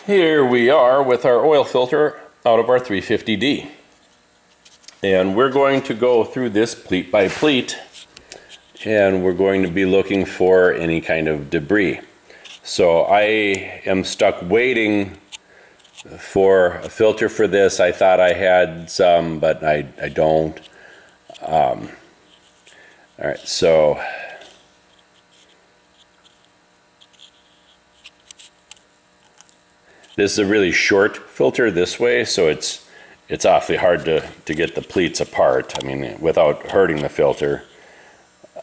Here we are with our oil filter out of our 350D. And we're going to go through this pleat by pleat, and we're going to be looking for any kind of debris. So I am stuck waiting for a filter for this. I thought I had some, but I don't. All right, so this is a really short filter this way, so it's awfully hard to get the pleats apart. I mean, without hurting the filter.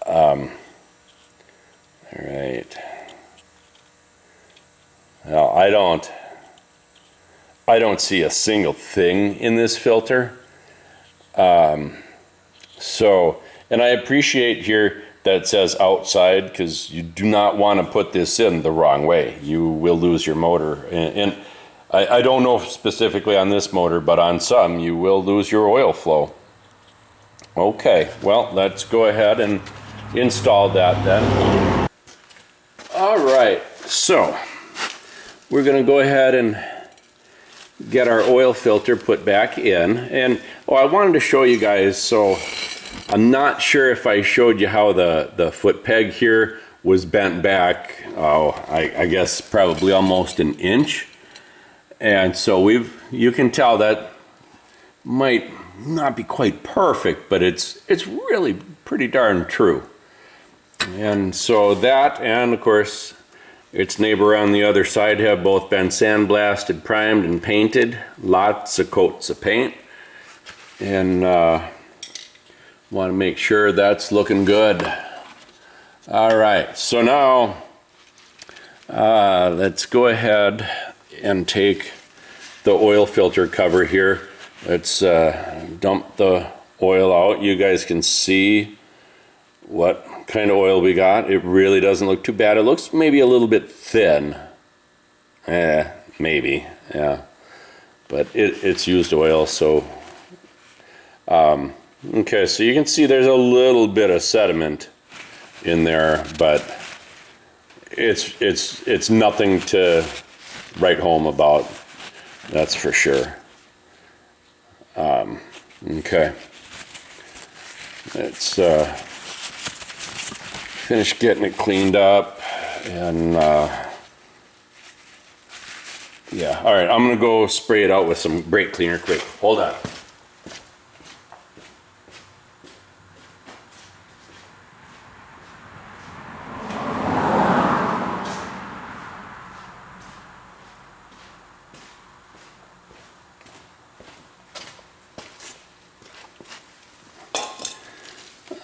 All right. Now I don't see a single thing in this filter. And I appreciate here that it says outside, because you do not want to put this in the wrong way. You will lose your motor. And I don't know specifically on this motor, but on some you will lose your oil flow. Okay, well, let's go ahead and install that then. All right, so we're going to go ahead and get our oil filter put back in. And I wanted to show you guys, so I'm not sure if I showed you how the foot peg here was bent back, I guess probably almost an inch. And so you can tell that might not be quite perfect, but it's really pretty darn true. And so that, and of course its neighbor on the other side, have both been sandblasted, primed, and painted. Lots of coats of paint. And want to make sure that's looking good. All right, so now let's go ahead and take the oil filter cover here. Let's dump the oil out. You guys can see what kind of oil we got. It really doesn't look too bad. It looks maybe a little bit thin. Maybe, yeah. But it's used oil, so okay, so you can see there's a little bit of sediment in there, but it's nothing to write home about, that's for sure. Okay, let's finish getting it cleaned up, and yeah, all right, I'm gonna go spray it out with some brake cleaner quick. Hold on.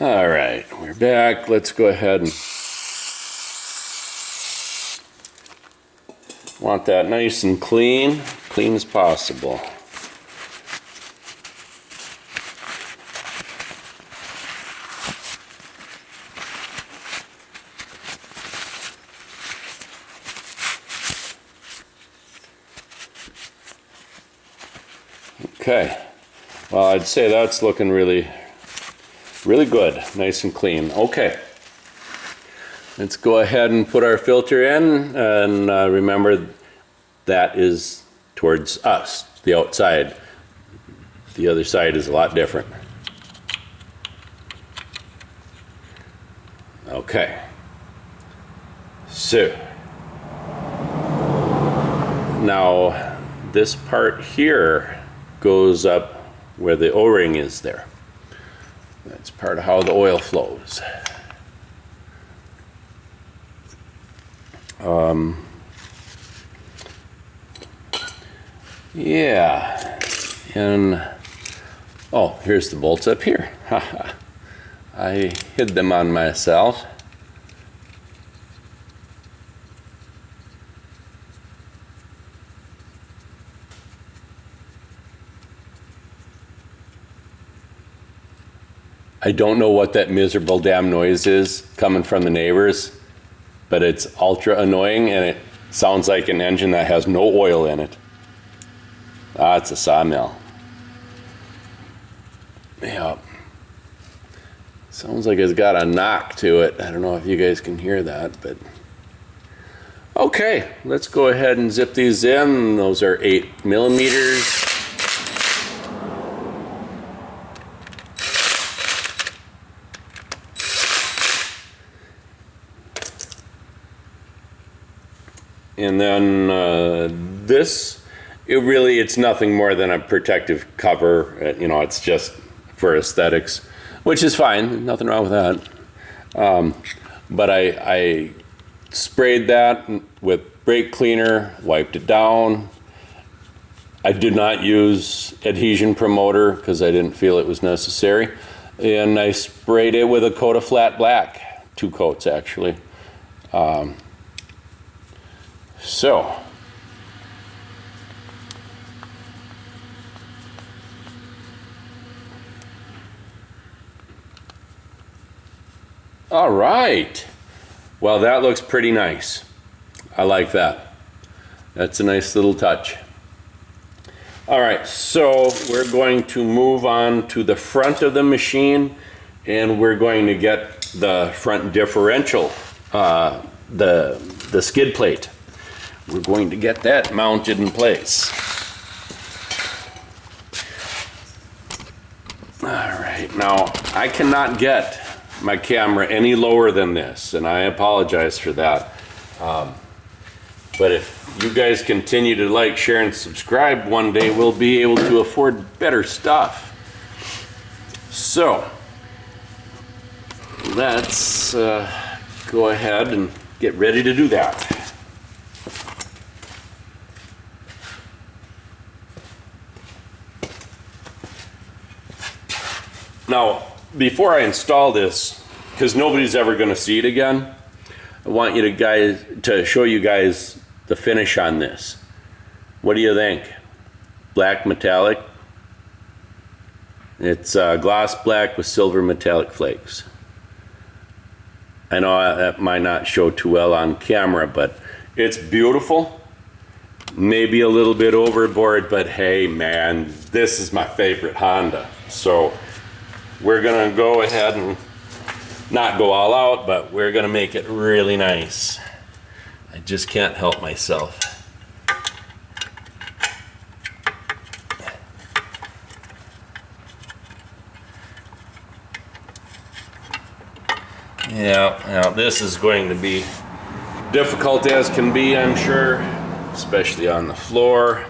All right, we're back. Let's go ahead and want that nice and clean as possible. Okay, well, I'd say that's looking really good, nice and clean. Okay, let's go ahead and put our filter in, and remember that is towards us, the outside. The other side is a lot different. Okay, so now this part here goes up where the O-ring is there. That's part of how the oil flows. Yeah, and here's the bolts up here. I hid them on myself. I don't know what that miserable damn noise is coming from the neighbors, but it's ultra annoying, and it sounds like an engine that has no oil in it. Ah, it's a sawmill. Yeah. Sounds like it's got a knock to it. I don't know if you guys can hear that, but Okay, let's go ahead and zip these in. Those are 8 millimeters. And then this, it's nothing more than a protective cover. It's just for aesthetics, which is fine. Nothing wrong with that. But I sprayed that with brake cleaner, wiped it down. I did not use adhesion promoter because I didn't feel it was necessary. And I sprayed it with a coat of flat black, 2 coats actually. So, all right. Well, that looks pretty nice. I like that. That's a nice little touch. All right, so we're going to move on to the front of the machine, and we're going to get the front differential, the skid plate. We're going to get that mounted in place. All right, now I cannot get my camera any lower than this, and I apologize for that. But if you guys continue to like, share, and subscribe, one day we'll be able to afford better stuff. So, let's go ahead and get ready to do that. Now, before I install this, because nobody's ever going to see it again, I want you to show you guys the finish on this. What do you think? Black metallic. It's gloss black with silver metallic flakes. I know that might not show too well on camera, but it's beautiful. Maybe a little bit overboard, but hey man, this is my favorite Honda. So we're gonna go ahead and not go all out, but we're gonna make it really nice. I just can't help myself. Yeah, now this is going to be difficult as can be, I'm sure, especially on the floor.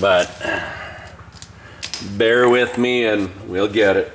But bear with me and we'll get it.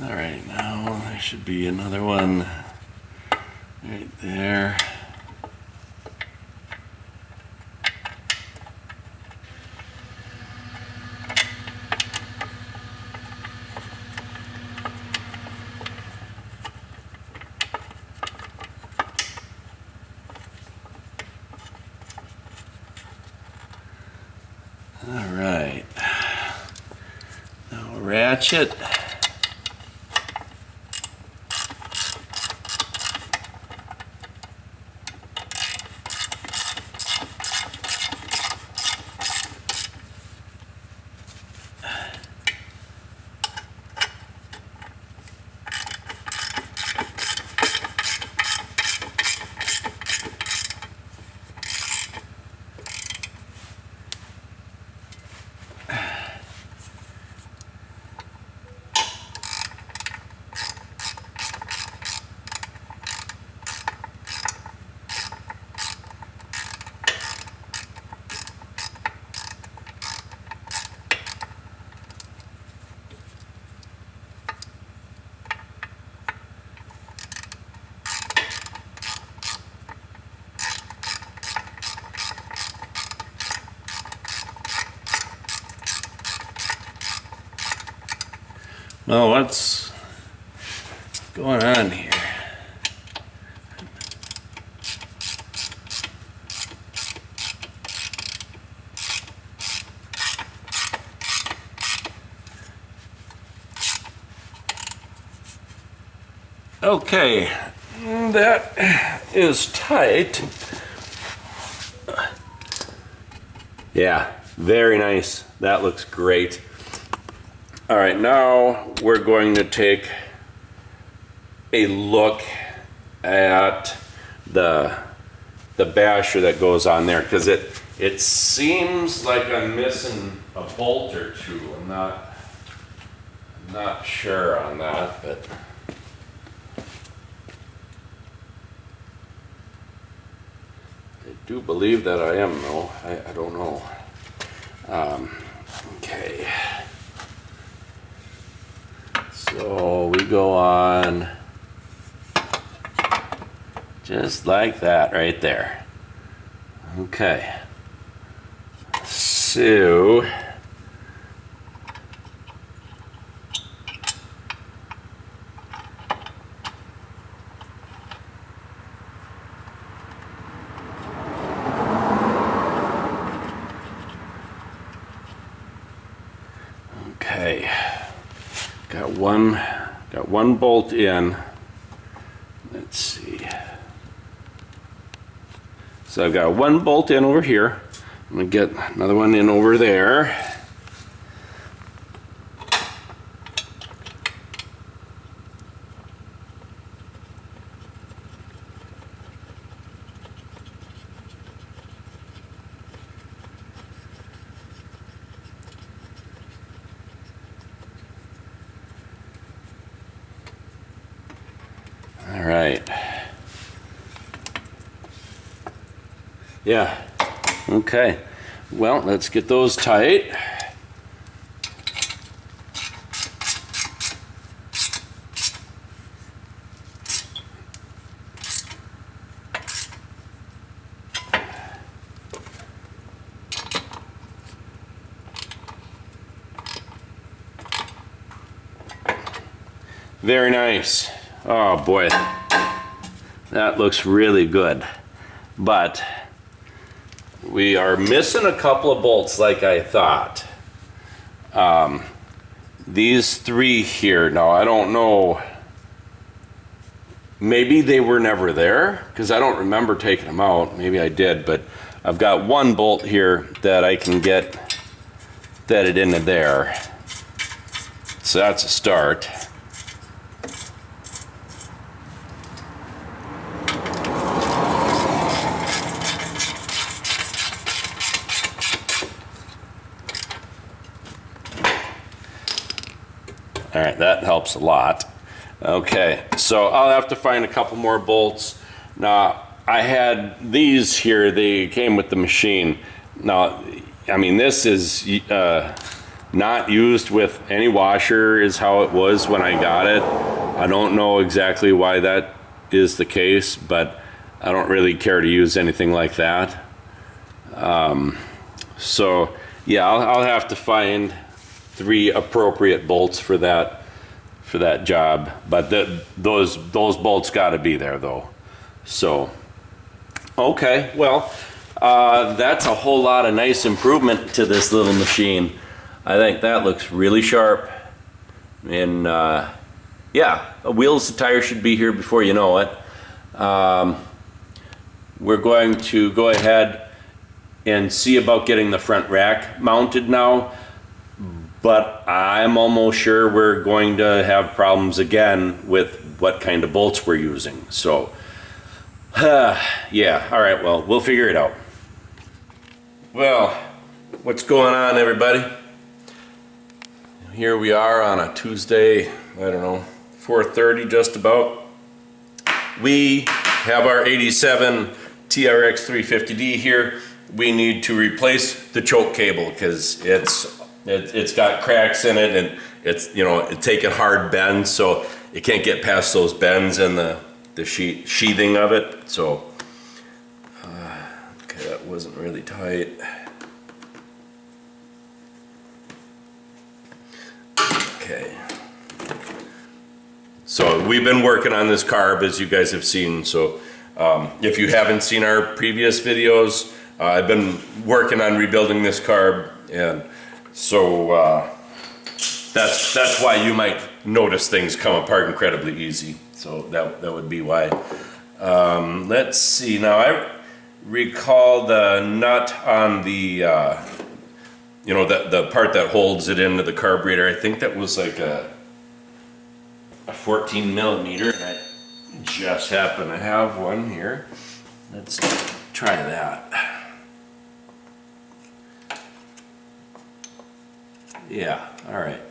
All right, now there should be another one right there. All right, now ratchet. Well, what's going on here? Okay, that is tight. Yeah, very nice. That looks great. All right, now we're going to take a look at the basher that goes on there, because it seems like I'm missing a bolt or two. I'm not sure on that, but I do believe that I am, though. I don't know. Okay. So we go on just like that right there. Okay. So okay. Got one bolt in. Let's see. So I've got one bolt in over here. I'm gonna get another one in over there. All right. Yeah. Okay. Well, let's get those tight. Very nice. Oh boy, that looks really good. But we are missing a couple of bolts like I thought. These three here, now I don't know, maybe they were never there because I don't remember taking them out. Maybe I did, but I've got one bolt here that I can get threaded into there. So that's a start. All right, that helps a lot. Okay, so I'll have to find a couple more bolts. Now, I had these here, they came with the machine. Now, I mean, this is not used with any washer is how it was when I got it. I don't know exactly why that is the case, but I don't really care to use anything like that. So, yeah, I'll have to find 3 appropriate bolts for that job, but those bolts got to be there though. So okay, well that's a whole lot of nice improvement to this little machine. I think that looks really sharp, and yeah, wheels and tires should be here before you know it. We're going to go ahead and see about getting the front rack mounted now. But I'm almost sure we're going to have problems again with what kind of bolts we're using. So, yeah, all right, well, we'll figure it out. Well, what's going on, everybody? Here we are on a Tuesday, I don't know, 4:30 just about. We have our 87 TRX 350D here. We need to replace the choke cable because it's got cracks in it, and it's, you know, it's taking hard bends, so it can't get past those bends in the sheathing of it. So okay, that wasn't really tight. Okay, So we've been working on this carb, as you guys have seen. So if you haven't seen our previous videos, I've been working on rebuilding this carb, and so that's why you might notice things come apart incredibly easy. So that would be why. Let's see. Now I recall the nut on the the part that holds it into the carburetor. I think that was like a 14 millimeter, and I just happen to have one here. Let's try that. Yeah, all right.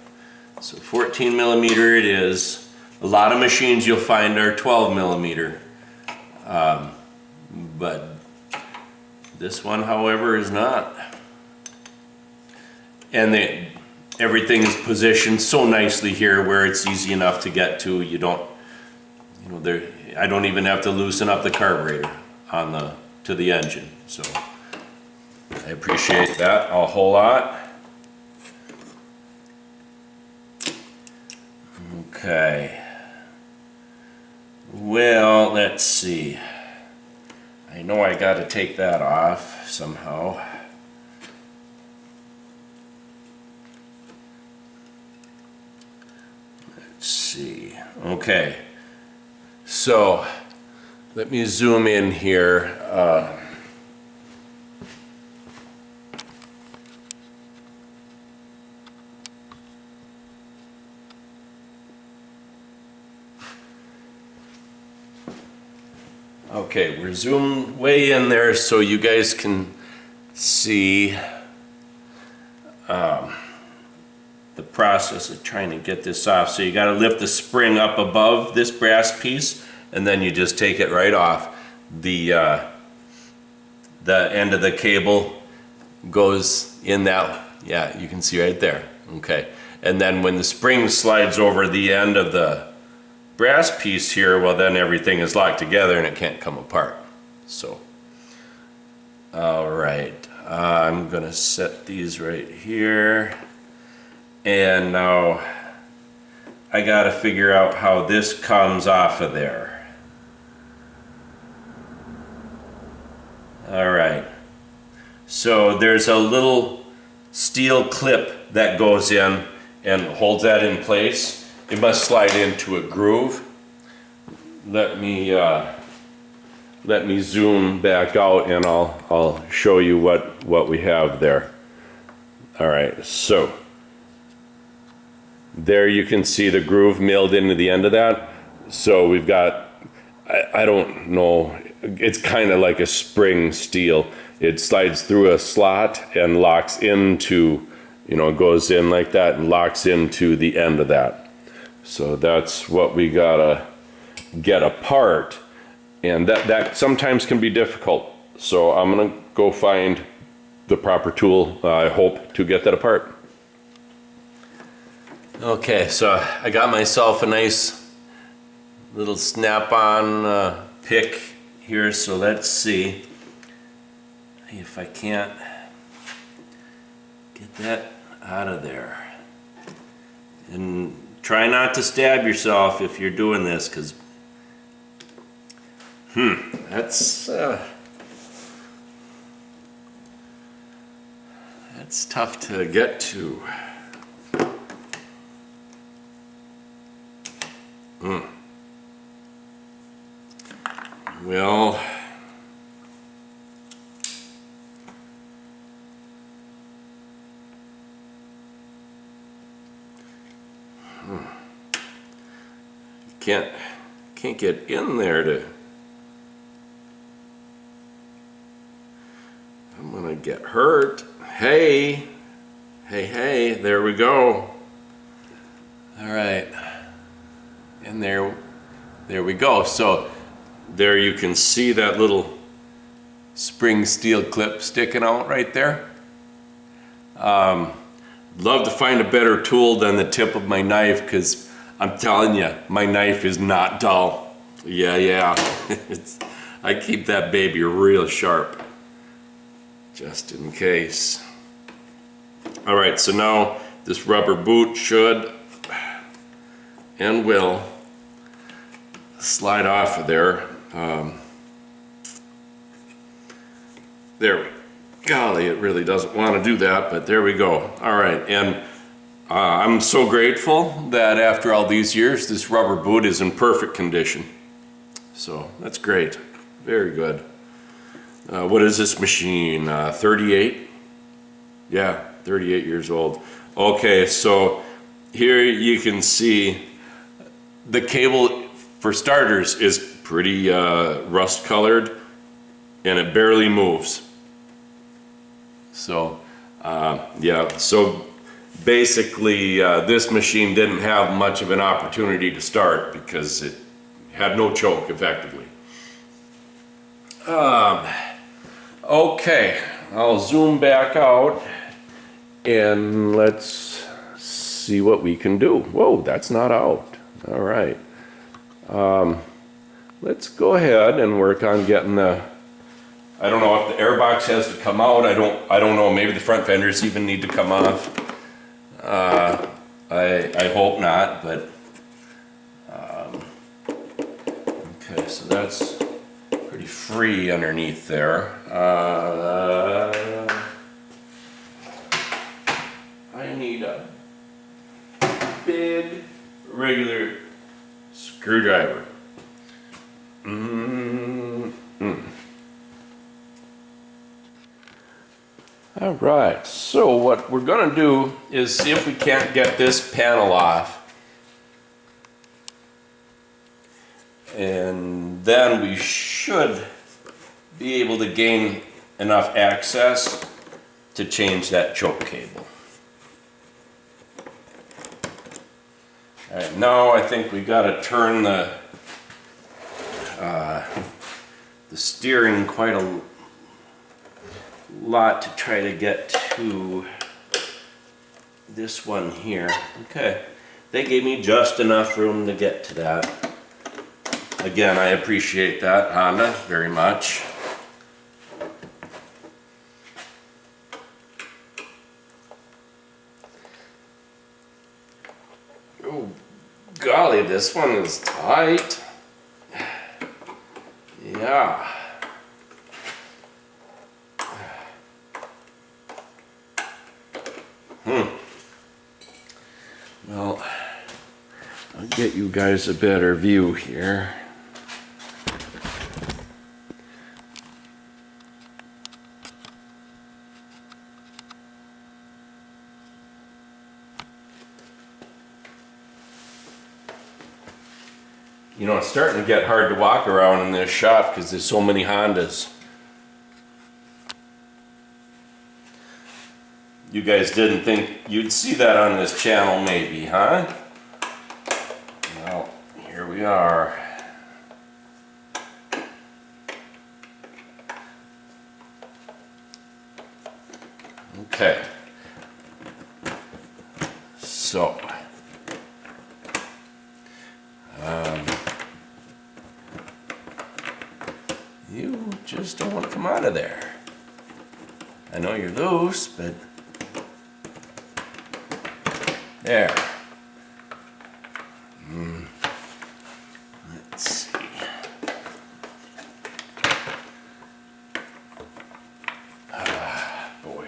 So 14 millimeter it is. A lot of machines you'll find are 12 millimeter. But this one, however, is not. And everything is positioned so nicely here where it's easy enough to get to. You don't, I don't even have to loosen up the carburetor to the engine. So I appreciate that a whole lot. Okay. Well, let's see. I know I got to take that off somehow. Let's see. Okay. So let me zoom in here. Okay, we're zoomed way in there so you guys can see the process of trying to get this off. So you got to lift the spring up above this brass piece, and then you just take it right off. The end of the cable goes in that, yeah, you can see right there. Okay, and then when the spring slides over the end of the brass piece here, well, then everything is locked together and it can't come apart. So, all right, I'm gonna set these right here, and now I gotta figure out how this comes off of there. All right, so there's a little steel clip that goes in and holds that in place. It must slide into a groove. Let me zoom back out, and I'll show you what we have there. All right, so there you can see the groove milled into the end of that. So we've got, I don't know, it's kind of like a spring steel. It slides through a slot and locks into, it goes in like that and locks into the end of that. So that's what we gotta get apart, and that sometimes can be difficult. So I'm gonna go find the proper tool, I hope, to get that apart. Okay, so I got myself a nice little snap-on pick here, so let's see if I can't get that out of there. And try not to stab yourself if you're doing this, because that's tough to get to. Well, can't get in there to. I'm gonna get hurt. Hey, there we go. All right, and there we go. So there you can see that little spring steel clip sticking out right there. Love to find a better tool than the tip of my knife, because I'm telling you, my knife is not dull. Yeah. I keep that baby real sharp, just in case. All right, so now this rubber boot should and will slide off of there. There we go. Golly, it really doesn't want to do that, but there we go. All right, and I'm so grateful that after all these years, this rubber boot is in perfect condition. So that's great. Very good. What is this machine? 38? Yeah, 38 years old. Okay, so here you can see the cable, for starters, is pretty rust colored, and it barely moves. So yeah, so basically this machine didn't have much of an opportunity to start because it had no choke effectively. Okay, I'll zoom back out and let's see what we can do. Whoa, that's not out. All right. Let's go ahead and work on getting the, I don't know if the airbox has to come out. I don't know. Maybe the front fenders even need to come off. I hope not, but okay, so that's pretty free underneath there. I need a big regular screwdriver. All right, so what we're going to do is see if we can't get this panel off. And then we should be able to gain enough access to change that choke cable. All right, now I think we got to turn the steering quite a lot to try to get to this one here. Okay, they gave me just enough room to get to that. Again, I appreciate that, Honda, very much. Oh, golly, this one is tight. Yeah. Well, I'll get you guys a better view here. You know, it's starting to get hard to walk around in this shop because there's so many Hondas. You guys didn't think you'd see that on this channel maybe, huh? Well, here we are. Okay. So, you just don't want to come out of there. I know you're loose, but there. Let's see. Boy.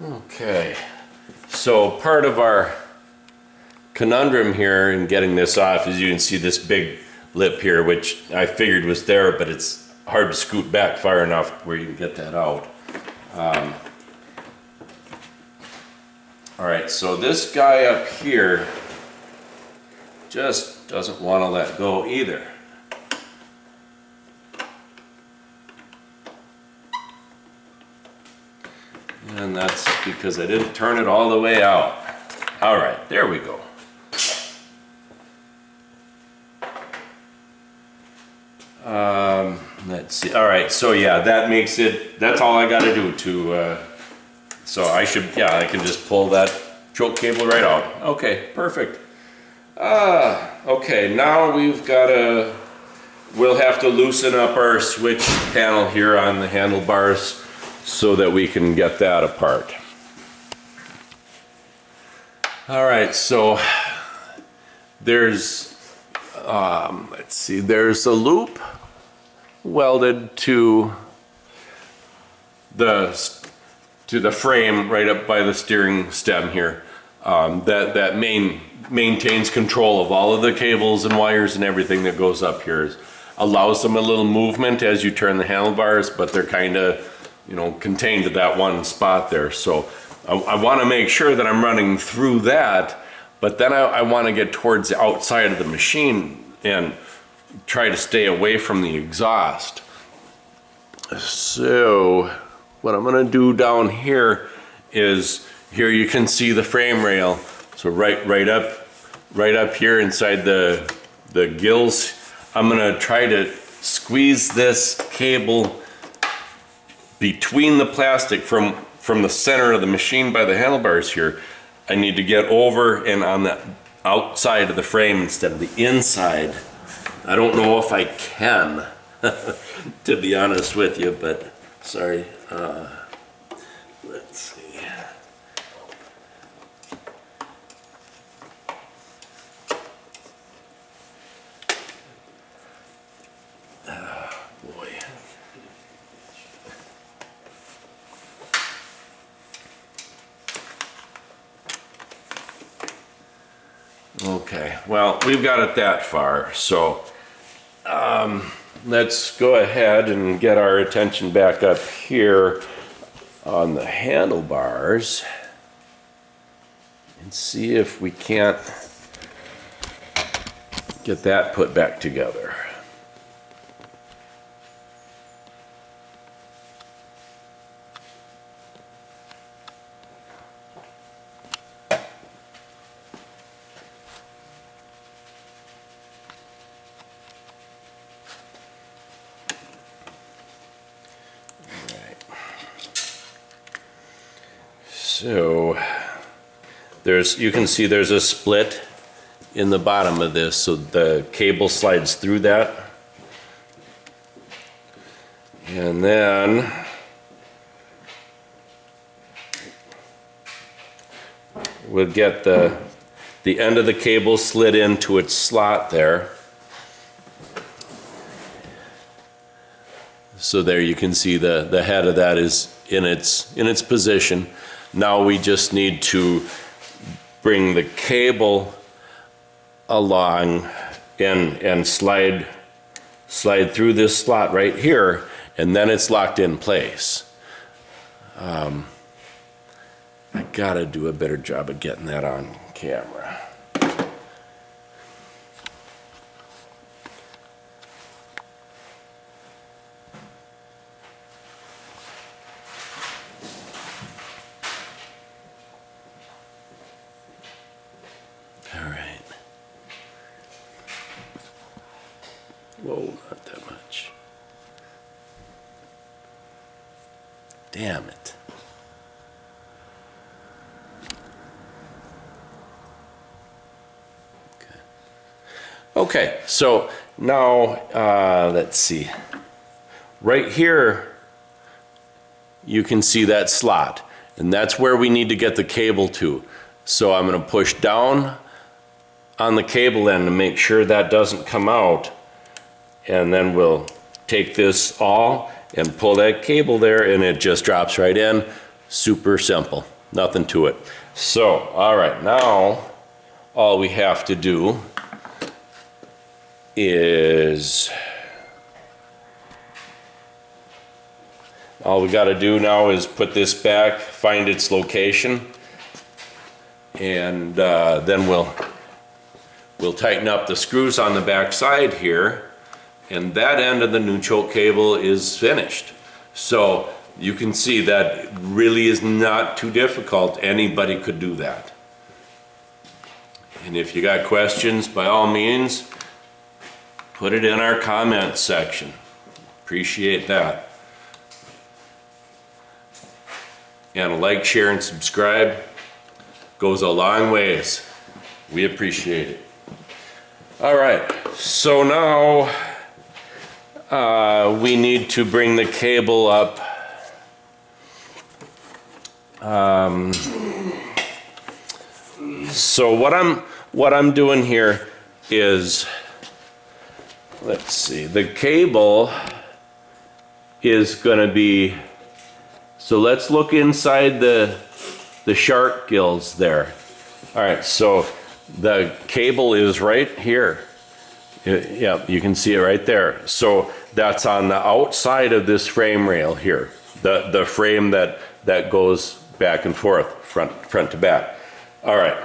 Okay. So part of our conundrum here in getting this off is you can see this big lip here, which I figured was there, but it's hard to scoot back far enough where you can get that out. All right, so this guy up here just doesn't want to let go either. And that's because I didn't turn it all the way out. All right, there we go. Let's see. All right, so yeah, that makes it, that's all I got to do to, so I should, yeah, I can just pull that choke cable right out. Okay, perfect. Okay, now we've got to we'll have to loosen up our switch panel here on the handlebars so that we can get that apart. All right, so there's, let's see, there's a loop welded to the frame right up by the steering stem here. That maintains control of all of the cables and wires and everything that goes up here. Allows them a little movement as you turn the handlebars, but they're kind of, you know, contained to that one spot there. So I want to make sure that I'm running through that, but then I want to get towards the outside of the machine and try to stay away from the exhaust. So what I'm going to do down here is, here you can see the frame rail. So right up here inside the gills, I'm going to try to squeeze this cable between the plastic from the center of the machine by the handlebars here. I need to get over and on the outside of the frame instead of the inside. I don't know if I can, to be honest with you, but sorry. Let's see. Boy. Okay, well, we've got it that far, so let's go ahead and get our attention back up here on the handlebars and see if we can't get that put back together. So you can see there's a split in the bottom of this, so the cable slides through that. And then we'll get the end of the cable slid into its slot there. So there you can see the head of that is in its position. Now we just need to bring the cable along and slide through this slot right here, and then it's locked in place. I gotta do a better job of getting that on camera. Whoa, not that much. Damn it. Okay, so now let's see. Right here, you can see that slot, and that's where we need to get the cable to. So I'm going to push down on the cable end to make sure that doesn't come out. And then we'll take this all and pull that cable there, and it just drops right in. Super simple, nothing to it. So, all right, now all we have to do is, all we got to do now is put this back, find its location, and then we'll tighten up the screws on the back side here. And that end of the new choke cable is finished. So you can see that really is not too difficult. Anybody could do that. And if you got questions, by all means, put it in our comments section. Appreciate that. And a like, share, and subscribe goes a long ways. We appreciate it. All right, so now we need to bring the cable up. So what I'm doing here is, let's see, the cable is going to be, so let's look inside the shark gills there. All right, so the cable is right here. Yeah, you can see it right there. So that's on the outside of this frame rail here, the frame that goes back and forth, front to back. All right,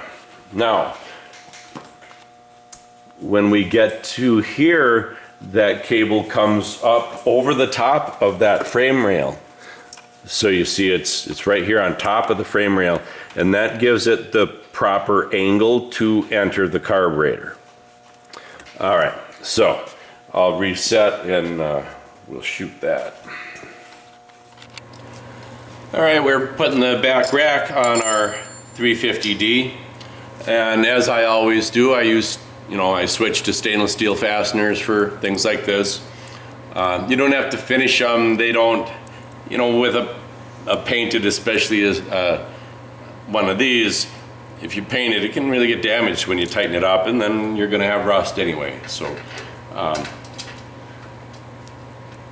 now when we get to here, that cable comes up over the top of that frame rail. So you see it's right here on top of the frame rail, and that gives it the proper angle to enter the carburetor. All right, so I'll reset and we'll shoot that. All right, we're putting the back rack on our 350D, and as I always do, I switch to stainless steel fasteners for things like this. You don't have to finish them. They don't, with a painted, especially as one of these, if you paint it, it can really get damaged when you tighten it up, and then you're going to have rust anyway. So,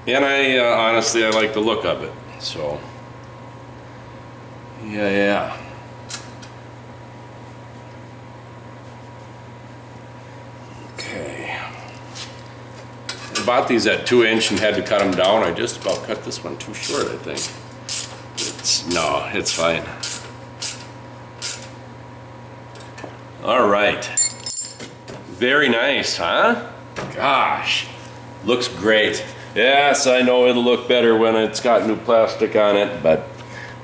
and honestly, I like the look of it. So, yeah. Okay. I bought these at 2" and had to cut them down. I just about cut this one too short, I think. It's fine. All right. Very nice, huh? Gosh, looks great. Yes, I know it'll look better when it's got new plastic on it, but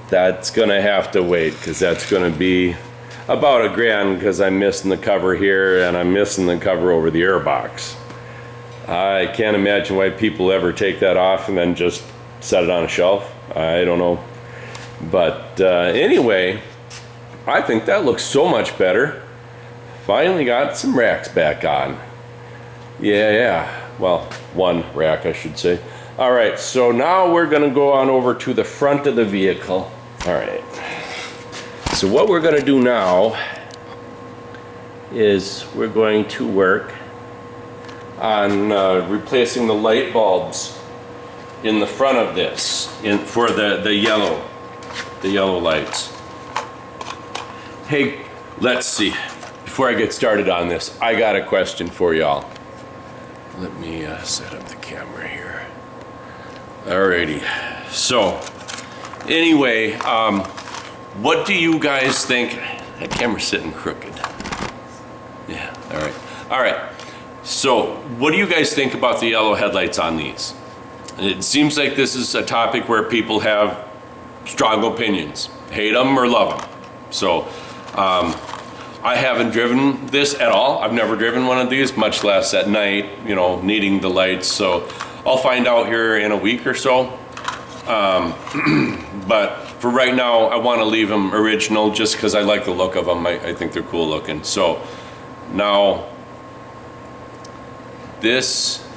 that's gonna have to wait, because that's gonna be about $1,000, because I'm missing the cover here and I'm missing the cover over the air box. I can't imagine why people ever take that off and then just set it on a shelf. I don't know. But anyway, I think that looks so much better. Finally got some racks back on. Yeah. Well, one rack, I should say. All right, so now we're gonna go on over to the front of the vehicle. All right. So what we're gonna do now is we're going to work on replacing the light bulbs in the front of this, for the yellow lights. Hey, let's see. Before I get started on this, I got a question for y'all. Let me set up the camera here. Alrighty. So, anyway, what do you guys think? That camera's sitting crooked. Yeah, all right. So, what do you guys think about the yellow headlights on these? It seems like this is a topic where people have strong opinions. Hate them or love them. So, I haven't driven this at all. I've never driven one of these, much less at night, needing the lights. So I'll find out here in a week or so. But for right now, I want to leave them original just because I like the look of them. I think they're cool looking. So now this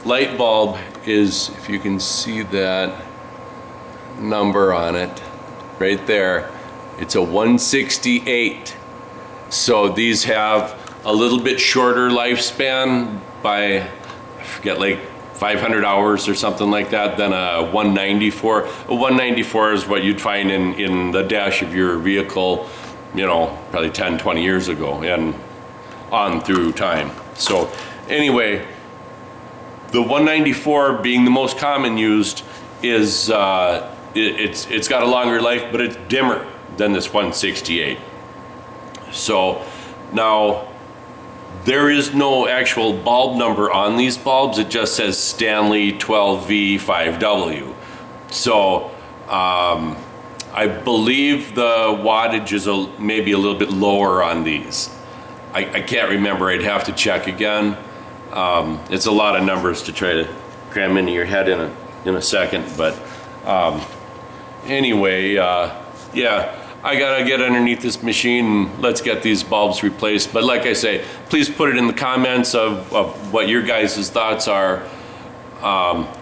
light bulb is, if you can see that number on it right there, it's a 168. So these have a little bit shorter lifespan by, I forget, like 500 hours or something like that than a 194. A 194 is what you'd find in the dash of your vehicle, probably 10, 20 years ago and on through time. So anyway, the 194 being the most common used is, it's got a longer life, but it's dimmer than this 168. So now there is no actual bulb number on these bulbs. It just says Stanley 12V5W. So I believe the wattage is maybe a little bit lower on these. I can't remember. I'd have to check again. It's a lot of numbers to try to cram into your head in a second. But anyway, yeah. I gotta get underneath this machine and let's get these bulbs replaced. But like I say, please put it in the comments of what your guys' thoughts are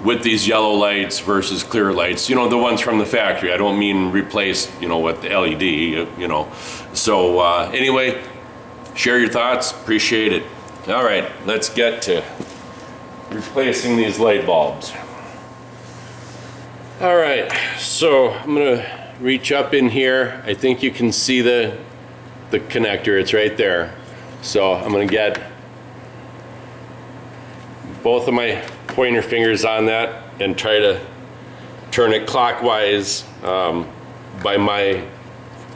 with these yellow lights versus clear lights, you know, the ones from the factory. I don't mean replace, you know, with the LED, you know. So anyway, share your thoughts, appreciate it. All right, let's get to replacing these light bulbs. All right, so I'm gonna reach up in here. I think you can see the connector, it's right there. So I'm gonna get both of my pointer fingers on that and try to turn it clockwise by my,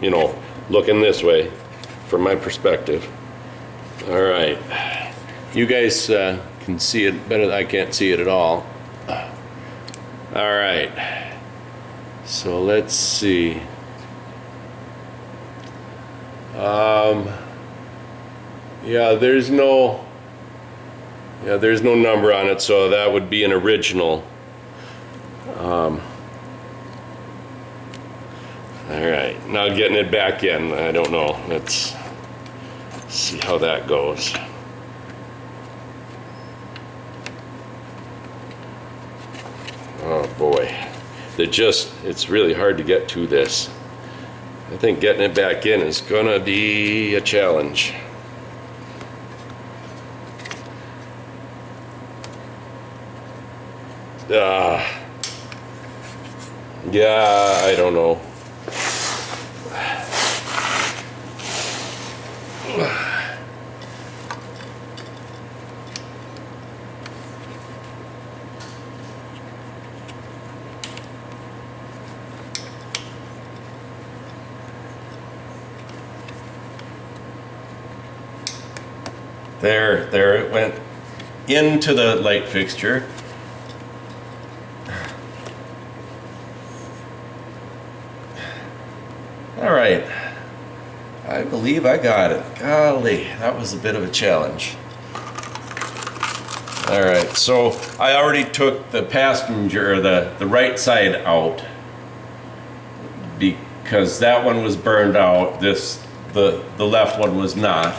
you know, looking this way from my perspective. All right, you guys can see it better than I can't see it at all. All right, so let's see. Yeah, there's no number on it, so that would be an original. All right, now getting it back in, I don't know. Let's see how that goes. Oh boy, it's really hard to get to this. I think getting it back in is gonna be a challenge. Yeah, I don't know. There it went into the light fixture. All right, I believe I got it. Golly, that was a bit of a challenge. All right, so I already took the passenger, or the right side out because that one was burned out. The left one was not.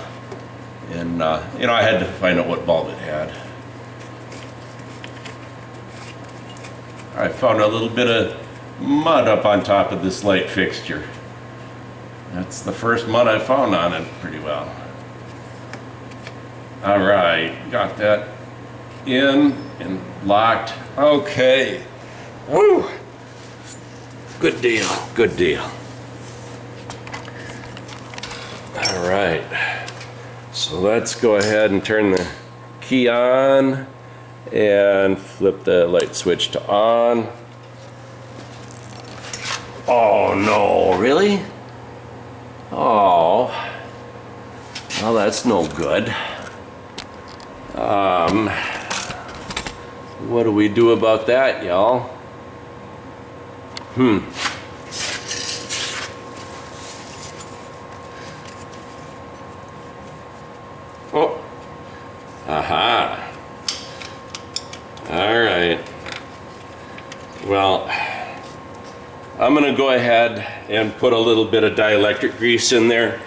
And you know, I had to find out what bulb it had. I found a little bit of mud up on top of this light fixture. That's the first mud I found on it pretty well. All right, got that in and locked. Okay, woo! Good deal, good deal. All right. So let's go ahead and turn the key on and flip the light switch to on. Oh no, really? Oh, well, that's no good. What do we do about that, y'all? Oh, aha. All right. Well, I'm gonna go ahead and put a little bit of dielectric grease in there.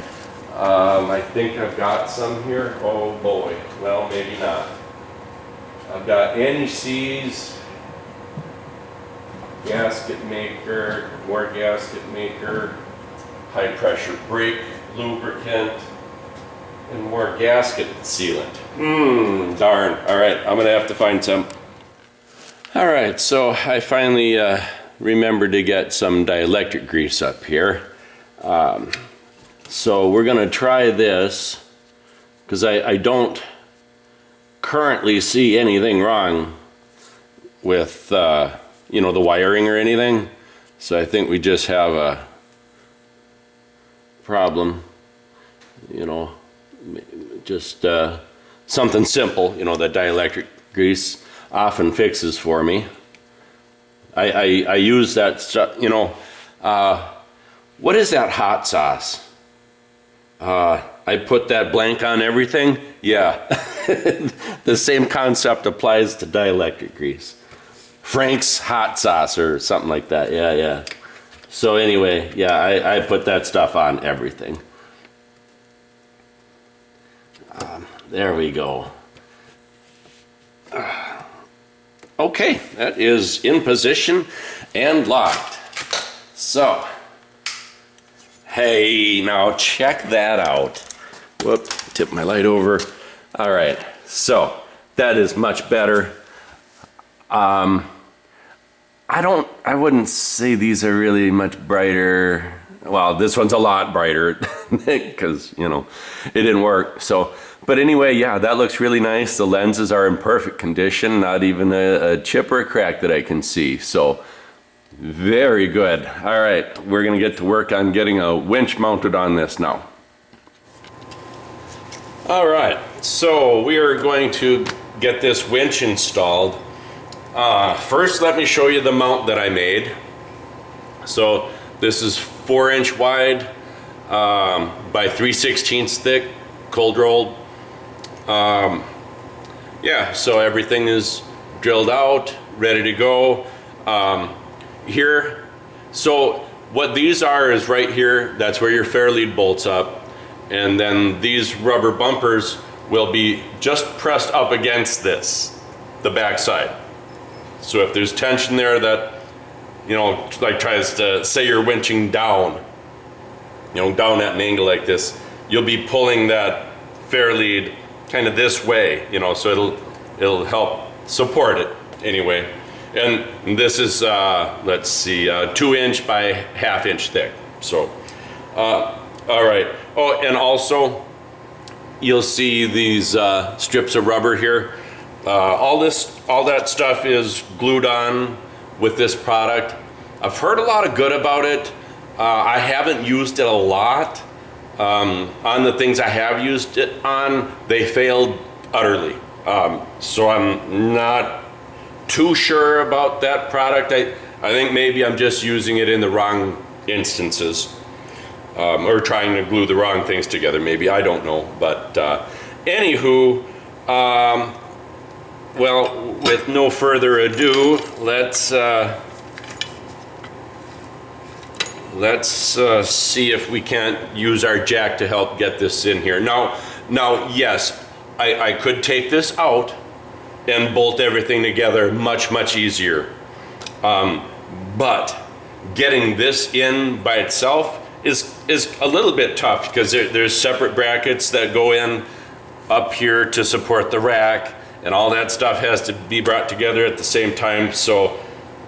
I think I've got some here. Oh boy, well, maybe not. I've got anti-seize, gasket maker, more gasket maker, high pressure brake lubricant, and more gasket sealant. Darn. All right, I'm gonna have to find some. All right, so I finally remembered to get some dielectric grease up here. So we're gonna try this because I don't currently see anything wrong with you know, the wiring or anything. So I think we just have a problem, you know, just something simple, you know, that dielectric grease often fixes for me. I use that stuff, you know. What is that hot sauce? I put that blank on everything. Yeah, the same concept applies to dielectric grease. Frank's hot sauce or something like that. Yeah. So anyway, yeah, I put that stuff on everything. There we go. Okay, that is in position and locked. So, hey, now check that out. Whoop, tip my light over. All right, so that is much better. I wouldn't say these are really much brighter. Well, this one's a lot brighter because, you know, it didn't work. So, but anyway, yeah, that looks really nice. The lenses are in perfect condition, not even a chip or a crack that I can see. So, very good. All right, we're gonna get to work on getting a winch mounted on this now. All right, so we are going to get this winch installed. First, let me show you the mount that I made. So this is 4-inch wide by 3/16 thick, cold rolled. Yeah, so everything is drilled out, ready to go. Here, so what these are is right here, that's where your fair lead bolts up. And then these rubber bumpers will be just pressed up against this, the back side. So if there's tension there that, you know, like tries to say you're winching down, you know, down at an angle like this, you'll be pulling that fair lead kind of this way, you know, so it'll help support it anyway. And this is, let's see, 2-inch by 1/2 inch thick. So, all right. Oh, and also you'll see these strips of rubber here. All that stuff is glued on with this product. I've heard a lot of good about it. I haven't used it a lot. On the things I have used it on, they failed utterly. So I'm not too sure about that product. I think maybe I'm just using it in the wrong instances. Or trying to glue the wrong things together, maybe, I don't know. But anywho, well, with no further ado, let's see if we can't use our jack to help get this in here. Now, yes, I could take this out and bolt everything together much easier. But getting this in by itself is a little bit tough because there's separate brackets that go in up here to support the rack, and all that stuff has to be brought together at the same time. So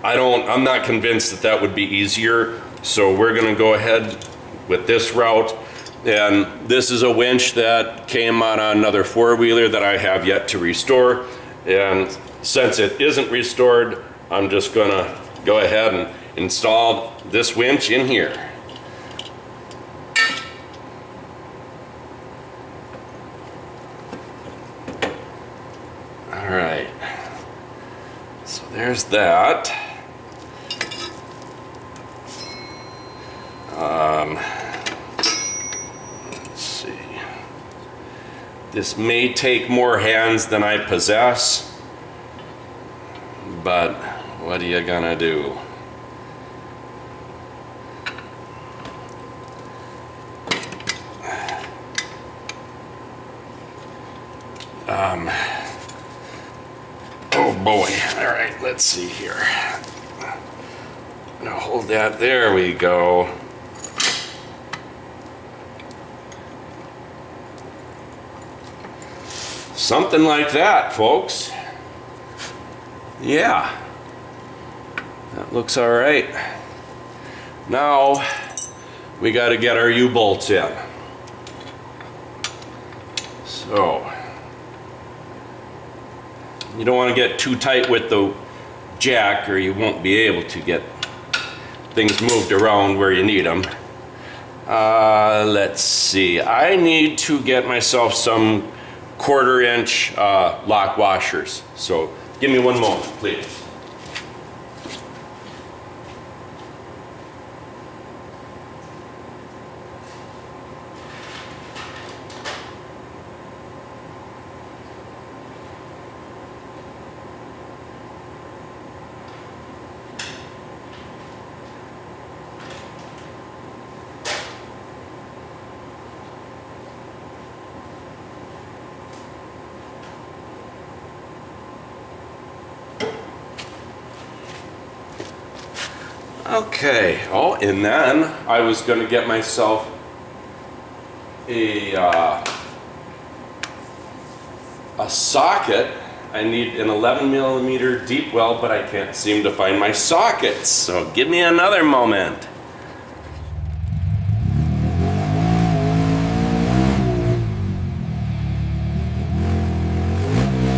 I'm not convinced that would be easier. So we're gonna go ahead with this route. And this is a winch that came on another 4-wheeler that I have yet to restore. And since it isn't restored, I'm just gonna go ahead and install this winch in here. All right, so there's that. Let's see. This may take more hands than I possess, but what are you gonna do? Oh boy, all right, let's see here. Now hold that, there we go. Something like that, folks. Yeah, that looks all right. Now we got to get our U-bolts in. So you don't want to get too tight with the jack or you won't be able to get things moved around where you need them. Let's see, I need to get myself some 1/4 inch lock washers. So give me one moment, please. Okay, oh, and then I was going to get myself a socket. I need an 11mm deep well, but I can't seem to find my sockets. So give me another moment.